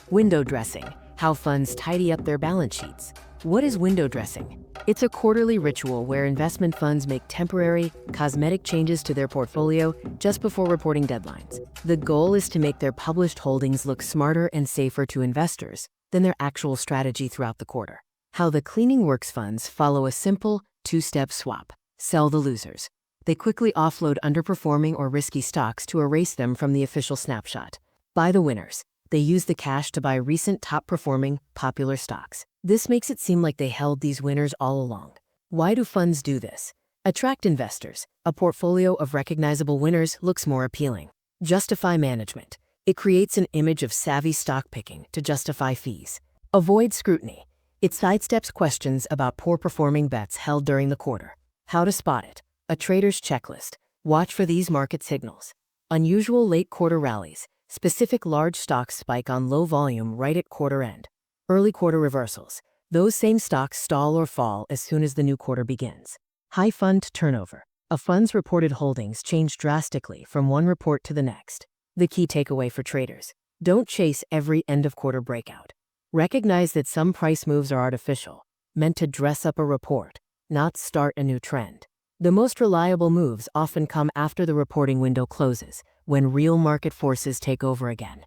Window dressing, how funds tidy up their balance sheets. What is window dressing? It's a quarterly ritual where investment funds make temporary, cosmetic changes to their portfolio just before reporting deadlines. The goal is to make their published holdings look smarter and safer to investors than their actual strategy throughout the quarter. How the cleaning works: funds follow a simple two-step swap. Sell the losers. They quickly offload underperforming or risky stocks to erase them from the official snapshot. Buy the winners. They use the cash to buy recent top-performing, popular stocks. This makes it seem like they held these winners all along. Why do funds do this? Attract investors. A portfolio of recognizable winners looks more appealing. Justify management. It creates an image of savvy stock picking to justify fees. Avoid scrutiny. It sidesteps questions about poor-performing bets held during the quarter. How to spot it. A trader's checklist. Watch for these market signals. Unusual late quarter rallies. Specific large stocks spike on low volume right at quarter end. Early quarter reversals. Those same stocks stall or fall as soon as the new quarter begins. High fund turnover. A fund's reported holdings change drastically from one report to the next. The key takeaway for traders: don't chase every end-of-quarter breakout. Recognize that some price moves are artificial, meant to dress up a report, not start a new trend. The most reliable moves often come after the reporting window closes, when real market forces take over again.